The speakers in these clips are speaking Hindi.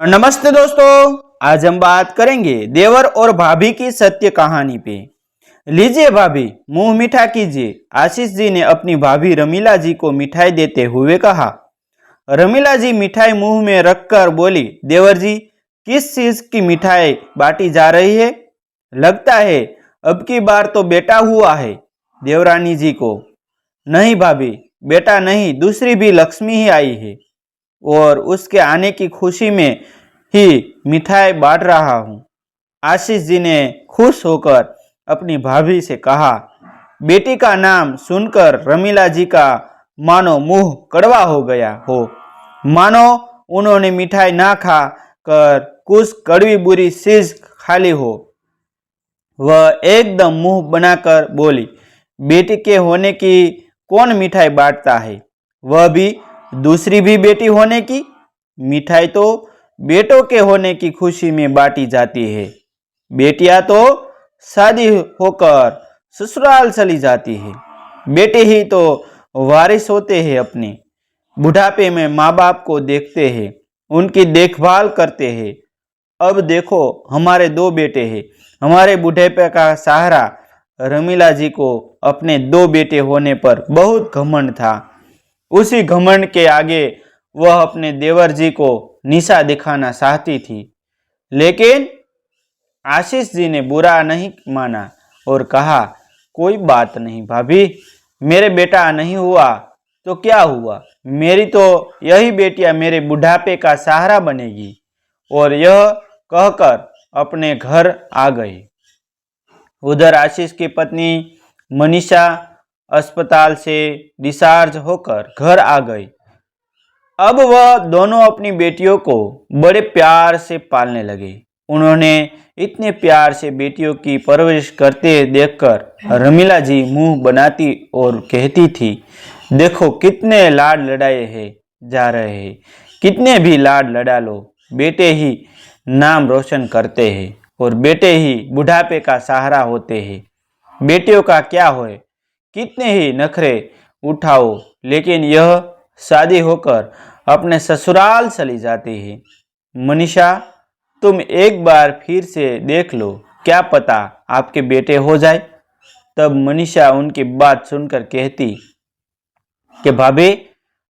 नमस्ते दोस्तों, आज हम बात करेंगे देवर और भाभी की सत्य कहानी पे। लीजिए भाभी, मुंह मीठा कीजिए। आशीष जी ने अपनी भाभी रमीला जी को मिठाई देते हुए कहा। रमीला जी मिठाई मुंह में रखकर बोली, देवर जी, किस चीज की मिठाई बांटी जा रही है? लगता है अब की बार तो बेटा हुआ है। देवरानी जी को, नहीं भाभी, बेटा नहीं, दूसरी भी लक्ष्मी ही आई है और उसके आने की खुशी में ही मिठाई बांट रहा हूँ। आशीष जी ने खुश होकर अपनी भाभी से कहा। बेटी का नाम सुनकर रमीला जी का मानो मुंह कड़वा हो गया हो, मानो उन्होंने मिठाई ना खा कर कुछ कड़वी बुरी चीज खा ली हो। वह एकदम मुंह बनाकर बोली, बेटी के होने की कौन मिठाई बांटता है, वह भी दूसरी भी बेटी होने की? मिठाई तो बेटों के होने की खुशी में बांटी जाती है। बेटियां तो शादी होकर ससुराल चली जाती है। बेटे ही तो वारिस होते हैं। अपने बुढ़ापे में माँ बाप को देखते हैं, उनकी देखभाल करते हैं। अब देखो, हमारे दो बेटे हैं। हमारे बुढ़ापे का सहारा। रमीला जी को अपने दो बेटे होने पर बहुत घमंड था। उसी घमंड के आगे वह अपने देवर जी को निशा दिखाना चाहती थी, लेकिन आशीष जी ने बुरा नहीं माना और कहा, कोई बात नहीं भाभी, मेरे बेटा नहीं हुआ तो क्या हुआ, मेरी तो यही बेटियां मेरे बुढ़ापे का सहारा बनेगी। और यह कहकर अपने घर आ गई। उधर आशीष की पत्नी मनीषा अस्पताल से डिस्चार्ज होकर घर आ गई। अब वह दोनों अपनी बेटियों को बड़े प्यार से पालने लगे। उन्होंने इतने प्यार से बेटियों की परवरिश करते देखकर रमीला जी मुंह बनाती और कहती थी, देखो कितने लाड लड़ाए हैं जा रहे हैं, कितने भी लाड लड़ा लो, बेटे ही नाम रोशन करते हैं और बेटे ही बुढ़ापे का सहारा होते हैं। बेटियों का क्या होए, कितने ही नखरे उठाओ, लेकिन यह शादी होकर अपने ससुराल चली जाती है। मनीषा, तुम एक बार फिर से देख लो, क्या पता आपके बेटे हो जाए। तब मनीषा उनकी बात सुनकर कहती कि भाभी,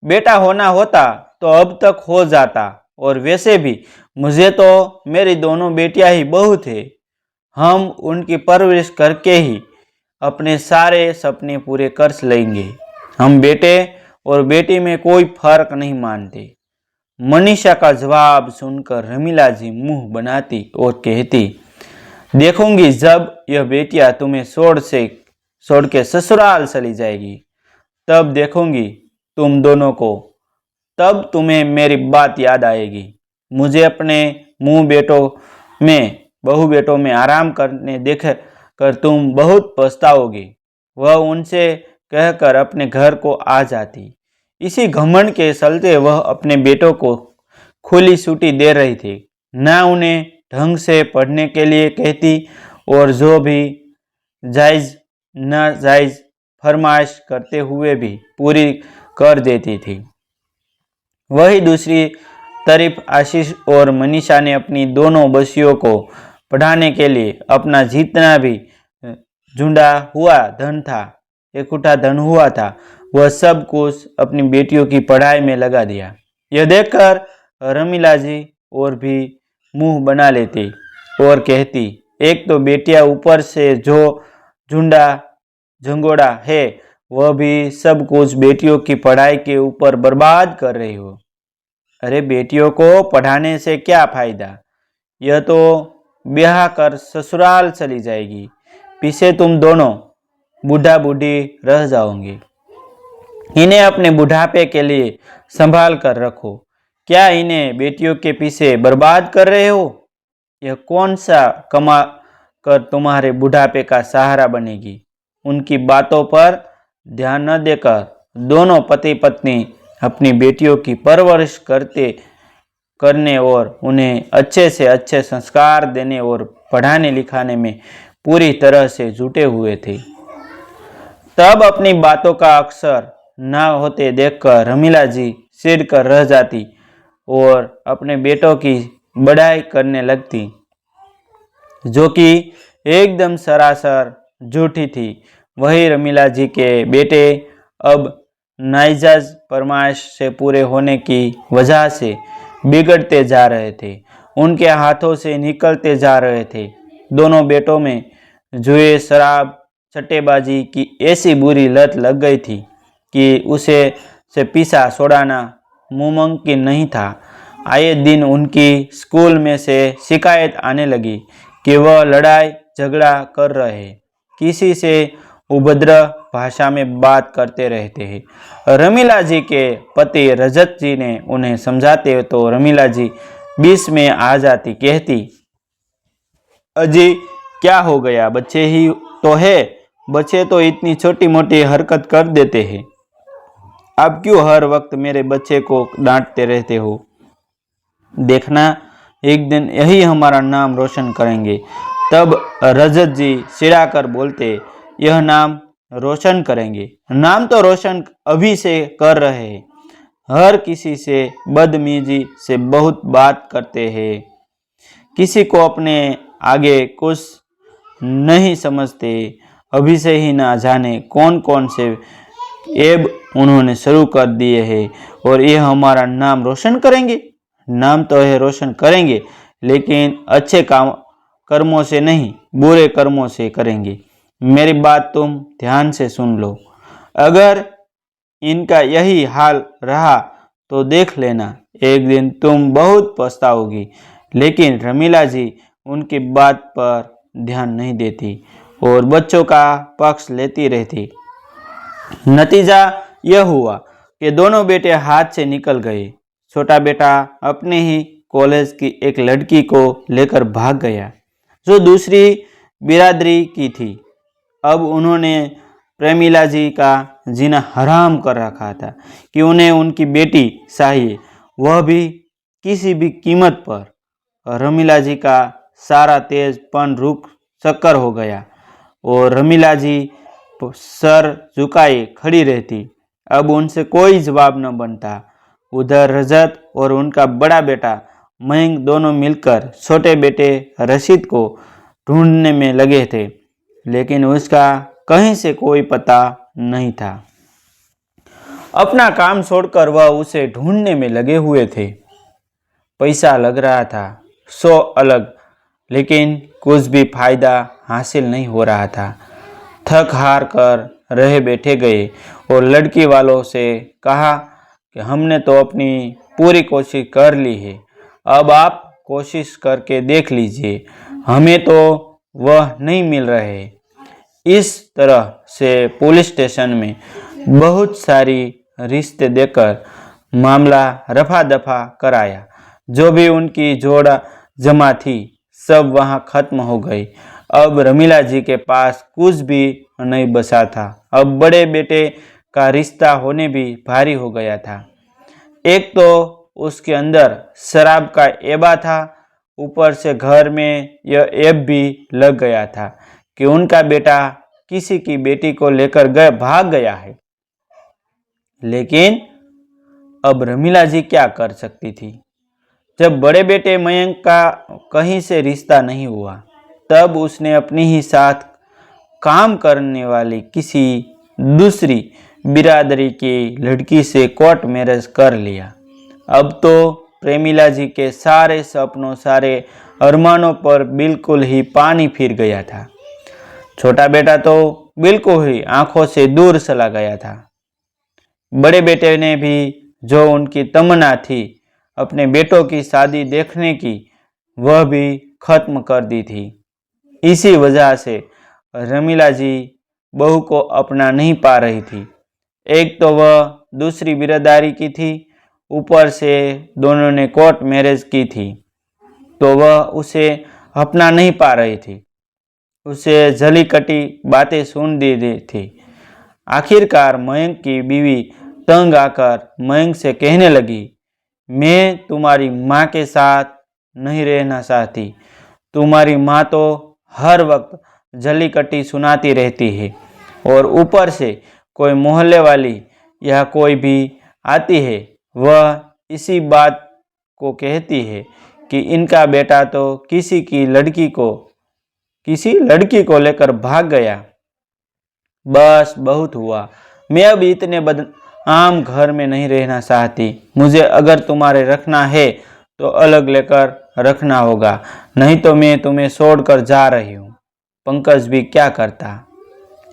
बेटा होना होता तो अब तक हो जाता, और वैसे भी मुझे तो मेरी दोनों बेटियां ही बहुत है। हम उनकी परवरिश करके ही अपने सारे सपने पूरे कर लेंगे। हम बेटे और बेटी में कोई फर्क नहीं मानते। मनीषा का जवाब सुनकर रमीला जी मुंह बनाती और कहती, देखूंगी जब यह बेटियां तुम्हें छोड़ के ससुराल चली जाएगी, तब देखूंगी तुम दोनों को, तब तुम्हें मेरी बात याद आएगी। मुझे अपने बहू बेटों में आराम करने देख कर तुम बहुत पछताओगी। वह उनसे कहकर अपने घर को आ जाती। इसी घमंड के चलते वह अपने बेटों को खुली छुट्टी दे रही थी, न उन्हें ढंग से पढ़ने के लिए कहती और जो भी जायज नाजायज फरमाइश करते हुए भी पूरी कर देती थी। वही दूसरी तरफ आशीष और मनीषा ने अपनी दोनों बच्चियों को पढ़ाने के लिए अपना जितना भी झुंडा हुआ धन था, इकट्ठा धन हुआ था, वह सब कुछ अपनी बेटियों की पढ़ाई में लगा दिया। यह देखकर रमीला जी और भी मुंह बना लेती और कहती, एक तो बेटियां ऊपर से जो झुंडा झंगोड़ा है, वह भी सब कुछ बेटियों की पढ़ाई के ऊपर बर्बाद कर रही हो। अरे बेटियों को पढ़ाने से क्या फायदा, यह तो ब्याह कर ससुराल चली जाएगी, पीछे तुम दोनों बूढ़ा बूढ़ी रह जाओगे। इन्हें अपने बुढ़ापे के लिए संभाल कर रखो। क्या इन्हें बेटियों के पीछे बर्बाद कर रहे हो? यह कौन सा कमा कर तुम्हारे बुढ़ापे का सहारा बनेगी? उनकी बातों पर ध्यान न देकर दोनों पति पत्नी अपनी बेटियों की परवरिश करने और उन्हें अच्छे से अच्छे संस्कार देने और पढ़ाने लिखाने में पूरी तरह से जुटे हुए थे। तब अपनी बातों का अक्सर न होते देखकर रमीला जी चिढ़ कर रह जाती और अपने बेटों की बड़ाई करने लगती, जो कि एकदम सरासर झूठी थी। वही रमीला जी के बेटे अब नाइजाज फरमाइश से पूरे होने की वजह से बिगड़ते जा रहे थे, उनके हाथों से निकलते जा रहे थे। दोनों बेटों में जुए, शराब, सट्टेबाजी की ऐसी बुरी लत लग गई थी कि उसे से पीछा छुड़ाना मुमकिन नहीं था। आए दिन उनकी स्कूल में से शिकायत आने लगी कि वह लड़ाई झगड़ा कर रहे, किसी से उभद्र भाषा में बात करते रहते हैं। रमीला जी के पति रजत जी ने उन्हें समझाते तो रमीला जी बीच में आ जाती, कहती, अजी क्या हो गया, बच्चे ही तो है, बच्चे तो इतनी छोटी मोटी हरकत कर देते हैं, आप क्यों हर वक्त मेरे बच्चे को डांटते रहते हो। देखना एक दिन यही हमारा नाम रोशन करेंगे। तब रजत जी चिढ़ाकर बोलते, यह नाम रोशन करेंगे, नाम तो रोशन अभी से कर रहे हैं, हर किसी से बदतमीजी से बहुत बात करते हैं, किसी को अपने आगे कुछ नहीं समझते, अभी से ही ना जाने कौन कौन से ऐब उन्होंने शुरू कर दिए हैं और ये हमारा नाम रोशन करेंगे। नाम तो है रोशन करेंगे, लेकिन अच्छे काम कर्मों से नहीं, बुरे कर्मों से करेंगे। मेरी बात तुम ध्यान से सुन लो, अगर इनका यही हाल रहा तो देख लेना, एक दिन तुम बहुत पछताओगी। लेकिन रमीला जी उनकी बात पर ध्यान नहीं देती और बच्चों का पक्ष लेती रहती। नतीजा यह हुआ कि दोनों बेटे हाथ से निकल गए। छोटा बेटा अपने ही कॉलेज की एक लड़की को लेकर भाग गया, जो दूसरी बिरादरी की थी। अब उन्होंने प्रेमिला जी का जीना हराम कर रखा था कि उन्हें उनकी बेटी चाहिए, वह भी किसी भी कीमत पर। रमीला जी का सारा तेजपन रुक चक्कर हो गया और रमीला जी सर झुकाए खड़ी रहती। अब उनसे कोई जवाब न बनता। उधर रजत और उनका बड़ा बेटा मयंक दोनों मिलकर छोटे बेटे रशीद को ढूंढने में लगे थे, लेकिन उसका कहीं से कोई पता नहीं था। अपना काम छोड़कर वह उसे ढूंढने में लगे हुए थे। पैसा लग रहा था 100 अलग, लेकिन कुछ भी फायदा हासिल नहीं हो रहा था। थक हार कर रहे बैठे गए और लड़की वालों से कहा कि हमने तो अपनी पूरी कोशिश कर ली है, अब आप कोशिश करके देख लीजिए, हमें तो वह नहीं मिल रहे। इस तरह से पुलिस स्टेशन में बहुत सारी रिश्ते देकर मामला रफा दफा कराया। जो भी उनकी जोड़ा जमा थी सब वहाँ खत्म हो गई। अब रमीला जी के पास कुछ भी नहीं बचा था। अब बड़े बेटे का रिश्ता होने भी भारी हो गया था। एक तो उसके अंदर शराब का एबा था, ऊपर से घर में यह ऐब भी लग गया था कि उनका बेटा किसी की बेटी को लेकर भाग गया है। लेकिन अब रमीला जी क्या कर सकती थी? जब बड़े बेटे मयंक का कहीं से रिश्ता नहीं हुआ, तब उसने अपनी ही साथ काम करने वाली किसी दूसरी बिरादरी की लड़की से कोर्ट मैरिज कर लिया। अब तो प्रेमिला जी के सारे सपनों, सारे अरमानों पर बिल्कुल ही पानी फिर गया था। छोटा बेटा तो बिल्कुल ही आंखों से दूर चला गया था। बड़े बेटे ने भी जो उनकी तमन्ना थी अपने बेटों की शादी देखने की, वह भी खत्म कर दी थी। इसी वजह से रमीला जी बहू को अपना नहीं पा रही थी। एक तो वह दूसरी बिरादरी की थी, ऊपर से दोनों ने कोर्ट मैरिज की थी, तो वह उसे अपना नहीं पा रही थी। उसे जली कटी बातें सुन दी थी। आखिरकार मयंक की बीवी तंग आकर मयंक से कहने लगी, मैं तुम्हारी माँ के साथ नहीं रहना चाहती। तुम्हारी माँ तो हर वक्त जली कटी सुनाती रहती है और ऊपर से कोई मोहल्ले वाली या कोई भी आती है, वह इसी बात को कहती है कि इनका बेटा तो किसी लड़की को लेकर भाग गया। बस बहुत हुआ, मैं अब इतने बदनाम घर में नहीं रहना चाहती। मुझे अगर तुम्हारे रखना है तो अलग लेकर रखना होगा, नहीं तो मैं तुम्हें छोड़कर जा रही हूँ। पंकज भी क्या करता,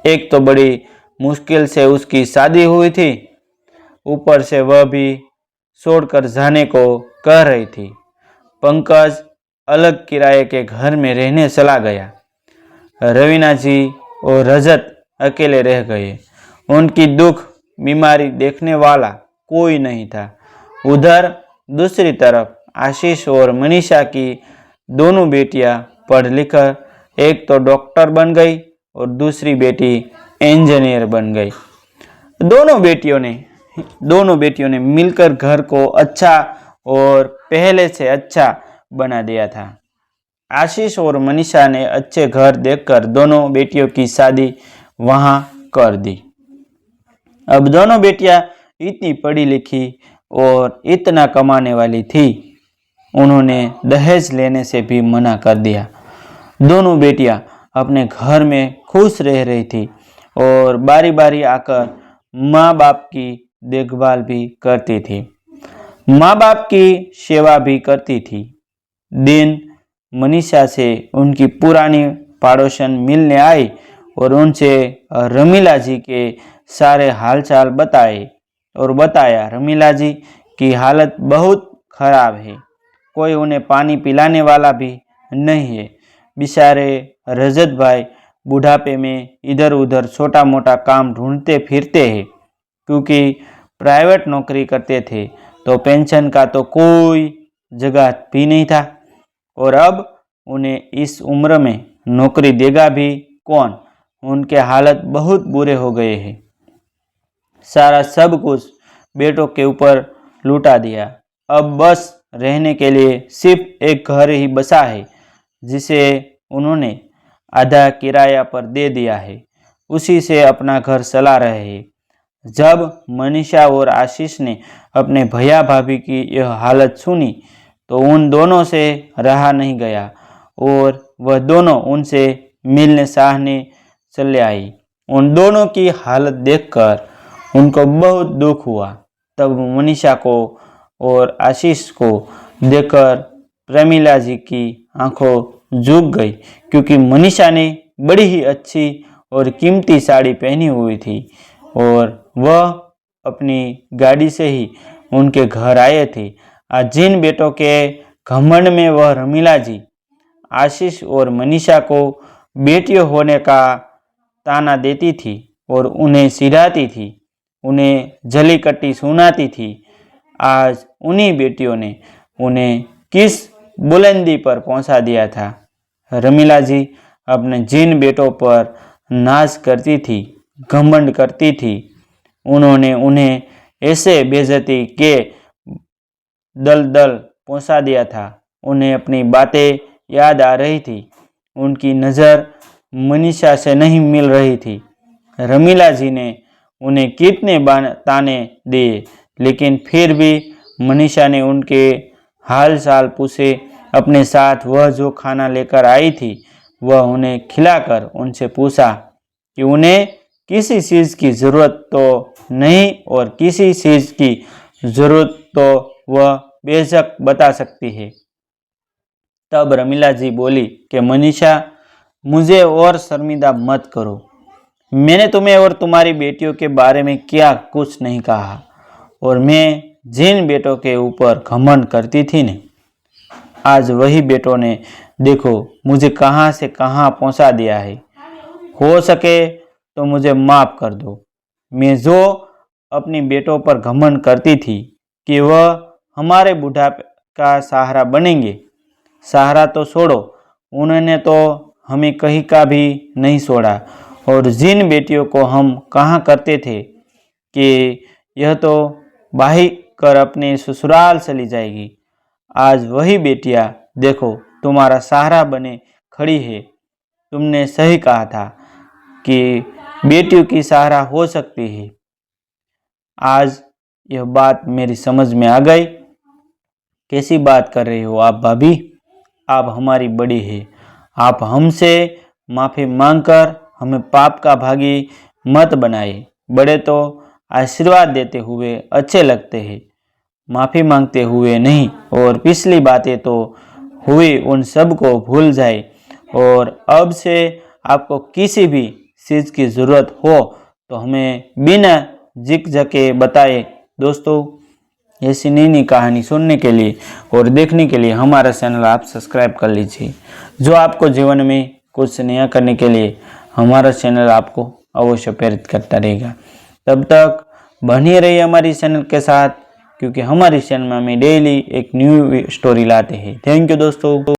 एक तो बड़ी मुश्किल से उसकी शादी हुई थी, ऊपर से वह भी छोड़कर जाने को कह रही थी। पंकज अलग किराए के घर में रहने चला गया। रवीना जी और रजत अकेले रह गए। उनकी दुख बीमारी देखने वाला कोई नहीं था। उधर दूसरी तरफ आशीष और मनीषा की दोनों बेटियां पढ़ लिखकर एक तो डॉक्टर बन गई और दूसरी बेटी इंजीनियर बन गई। दोनों बेटियों ने मिलकर घर को अच्छा और पहले से अच्छा बना दिया था। आशीष और मनीषा ने अच्छे घर देखकर दोनों बेटियों की शादी वहां कर दी। अब दोनों बेटियां इतनी पढ़ी लिखी और इतना कमाने वाली थी, उन्होंने दहेज लेने से भी मना कर दिया। दोनों बेटियां अपने घर में खुश रह रही थी और बारी बारी आकर माँ बाप की देखभाल भी करती थी, माँ बाप की सेवा भी करती थी। दिन मनीषा से उनकी पुरानी पड़ोसन मिलने आई और उनसे रमीला जी के सारे हालचाल बताया। रमीला जी की हालत बहुत खराब है, कोई उन्हें पानी पिलाने वाला भी नहीं है। बेचारे रजत भाई बुढ़ापे में इधर उधर छोटा मोटा काम ढूंढते फिरते हैं, क्योंकि प्राइवेट नौकरी करते थे तो पेंशन का तो कोई जगह भी नहीं था, और अब उन्हें इस उम्र में नौकरी देगा भी कौन। उनके हालत बहुत बुरे हो गए हैं। सारा सब कुछ बेटों के ऊपर लुटा दिया। अब बस रहने के लिए सिर्फ एक घर ही बचा है, जिसे उन्होंने आधा किराया पर दे दिया है। उसी से अपना घर चला रहे हैं। जब मनीषा और आशीष ने अपने भैया भाभी की यह हालत सुनी तो उन दोनों से रहा नहीं गया और वह दोनों उनसे मिलने चाहने चले आई। उन दोनों की हालत देखकर उनको बहुत दुख हुआ। तब मनीषा को और आशीष को देखकर प्रमिला जी की आंखों झुक गई, क्योंकि मनीषा ने बड़ी ही अच्छी और कीमती साड़ी पहनी हुई थी और वह अपनी गाड़ी से ही उनके घर आए थे। आज जिन बेटों के घमंड में वह रमीला जी आशीष और मनीषा को बेटियों होने का ताना देती थी और उन्हें सिराती थी, उन्हें जली कट्टी सुनाती थी, आज उन्हीं बेटियों ने उन्हें किस बुलंदी पर पहुंचा दिया था। रमीला जी अपने जिन बेटों पर नाज करती थी, घमंड करती थी, उन्होंने उन्हें ऐसे बेइज्जती के दलदल पहुंचा दिया था। उन्हें अपनी बातें याद आ रही थी। उनकी नज़र मनीषा से नहीं मिल रही थी। रमीला जी ने उन्हें कितने ताने दिए, लेकिन फिर भी मनीषा ने उनके हाल चाल पूछे। अपने साथ वह जो खाना लेकर आई थी वह उन्हें खिलाकर उनसे पूछा कि उन्हें किसी चीज़ की ज़रूरत तो नहीं, और किसी चीज़ की ज़रूरत तो वह बेशक बता सकती है। तब रमीला जी बोली कि मनीषा, मुझे और शर्मिंदा मत करो। मैंने तुम्हें और तुम्हारी बेटियों के बारे में क्या कुछ नहीं कहा, और मैं जिन बेटों के ऊपर घमंड करती थी ने, आज वही बेटों ने देखो मुझे कहाँ से कहाँ पहुँचा दिया है। हो सके तो मुझे माफ़ कर दो। मैं जो अपनी बेटों पर घमंड करती थी कि वह हमारे बुढ़ापे का सहारा बनेंगे, सहारा तो छोड़ो, उन्होंने तो हमें कहीं का भी नहीं छोड़ा। और जिन बेटियों को हम कहा करते थे कि यह तो बाही कर अपने ससुराल चली जाएगी, आज वही बेटियां देखो तुम्हारा सहारा बने खड़ी है। तुमने सही कहा था कि बेटियों की सहारा हो सकती है। आज यह बात मेरी समझ में आ गई। कैसी बात कर रही हो आप भाभी, आप हमारी बड़ी है, आप हमसे माफ़ी मांगकर हमें पाप का भागी मत बनाए। बड़े तो आशीर्वाद देते हुए अच्छे लगते हैं, माफ़ी मांगते हुए नहीं। और पिछली बातें तो हुई, उन सब को भूल जाए। और अब से आपको किसी भी चीज़ की ज़रूरत हो तो हमें बिना झिकझके बताए। दोस्तों, ऐसी नई नई कहानी सुनने के लिए और देखने के लिए हमारा चैनल आप सब्सक्राइब कर लीजिए। जो आपको जीवन में कुछ नया करने के लिए हमारा चैनल आपको अवश्य प्रेरित करता रहेगा। तब तक बने रहिए हमारी चैनल के साथ, क्योंकि हमारी चैनल में हमें डेली एक न्यू स्टोरी लाते हैं। थैंक यू दोस्तों।